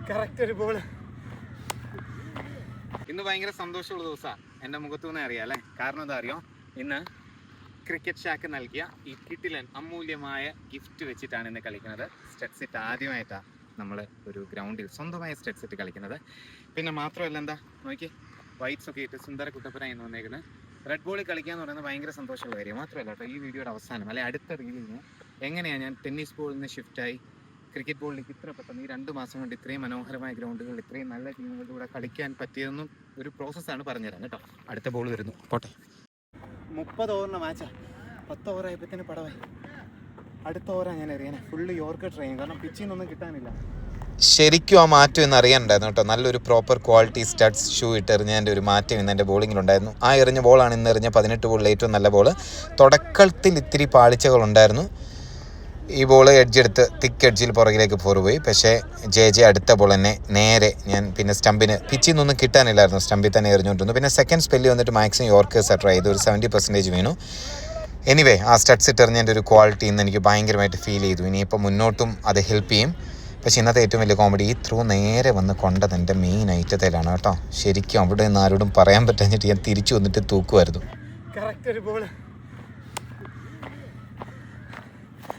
Correct ഒരു ball. ഇന്ന് ഭയങ്കര സന്തോഷമുള്ള ദിവസമാണ്. എൻ്റെ മുഖത്തു നിന്നേ അറിയാം അല്ലേ? കാരണം എന്താ അറിയോ? ഇന്ന് ക്രിക്കറ്റ് ഷാക്ക് നൽകിയ ഈ കിട്ടിലൻ അമൂല്യമായ ഗിഫ്റ്റ് വെച്ചിട്ടാണ് ഇന്ന് കളിക്കുന്നത്. സ്റ്റഡ് സെറ്റ് ആദ്യമായിട്ടാണ് നമ്മൾ ഒരു ഗ്രൗണ്ടിൽ സ്വന്തമായ സ്റ്റഡ് സെറ്റ് കളിക്കുന്നത്. പിന്നെ മാത്രമല്ല എന്താ നോക്കി, വൈറ്റ്സ് ഒക്കെ ഇട്ട് സുന്ദര കുട്ടപ്പന എന്ന് വന്നേക്കുന്നത്. റെഡ് ബോളിൽ കളിക്കുക എന്ന് പറയുന്നത് ഭയങ്കര സന്തോഷമുള്ള കാര്യം. മാത്രമല്ല കേട്ടോ, ഈ വീഡിയോയുടെ അവസാനം അല്ലെ അടുത്ത റീലിൽ എങ്ങനെയാണ് ഞാൻ ടെന്നീസ് ബോളിൽ നിന്ന് ഷിഫ്റ്റായി ക്രിക്കറ്റ് ബോളിലേക്ക് ഇത്ര പെട്ടെന്ന് ഈ 2 മാസം കൊണ്ട് ഇത്രയും മനോഹരമായ ഗ്രൗണ്ടുകൾ ഇത്രയും നല്ല ടീമുകളുടെ കൂടെ കളിക്കാൻ പറ്റിയതെന്നും ഒരു പ്രോസസ്സാണ് പറഞ്ഞുതരാം കേട്ടോ. അടുത്ത ബോൾ വരുന്നു, പോട്ടെ. 30 ഓവറിൻ്റെ മാച്ചാണ്. 10 ഓവറായപ്പോഴത്തേന് പടവായി. അടുത്ത ഓവറാണ് ഞാൻ എറിയാൻ ഫുള്ള് യോർക്കർ ട്രൈ ചെയ്യും, കാരണം പിച്ചിൽ നിന്നൊന്നും കിട്ടാനില്ല. ശരിക്കും ആ മാറ്റം ഇന്ന് അറിയാനുണ്ടായിരുന്നു കേട്ടോ. നല്ലൊരു പ്രോപ്പർ ക്വാളിറ്റി സ്റ്റഡ്സ് ഷൂ ഇട്ടെറിഞ്ഞതിൻ്റെ ഒരു മാറ്റം ഇന്ന് എൻ്റെ ബോളിങ്ങിലുണ്ടായിരുന്നു. ആ എറിഞ്ഞ ബോളാണ് ഇന്ന് എറിഞ്ഞ 18 ബോളിൽ ഏറ്റവും നല്ല ബോൾ. തുടക്കത്തിൽ ഇത്തിരി പാളിച്ചകളുണ്ടായിരുന്നു. ഈ ബോൾ എഡ്ജെടുത്ത് തിക്ക് എഡ്ജിൽ പുറകിലേക്ക് പോയി. പക്ഷേ ജെ അടുത്ത ബോൾ തന്നെ നേരെ ഞാൻ പിന്നെ സ്റ്റമ്പിന് പിച്ചിൽ നിന്നൊന്നും കിട്ടാനില്ലായിരുന്നു, സ്റ്റമ്പിൽ തന്നെ എറിഞ്ഞുകൊണ്ടിരുന്നു. പിന്നെ സെക്കൻഡ് സ്പെല്ലിൽ വന്നിട്ട് മാക്സിമം യോർക്കേഴ്സ് ട്രൈ ചെയ്തു. ഒരു 70% വീണു. എനിവേ ആ സ്റ്റഡ്സ് ഇട്ടെറിഞ്ഞതിൻ്റെ ഒരു ക്വാളിറ്റി ഇന്ന് എനിക്ക് ഭയങ്കരമായിട്ട് ഫീൽ ചെയ്തു. ഇനിയിപ്പോൾ മുന്നോട്ടും അത് ഹെൽപ്പ് ചെയ്യും. പക്ഷേ ഇന്നത്തെ ഏറ്റവും വലിയ കോമഡി ഈ ത്രൂ നേരെ വന്ന് കൊണ്ടത് എൻ്റെ മെയിൻ ഐറ്റത്തിലാണ് കേട്ടോ. ശരിക്കും അവിടെ നിന്ന് ആരോടും പറയാൻ പറ്റാഞ്ഞിട്ട് ഞാൻ തിരിച്ചു വന്നിട്ട് തൂക്കുമായിരുന്നു. കറക്റ്റ് ഒരു ബോൾ.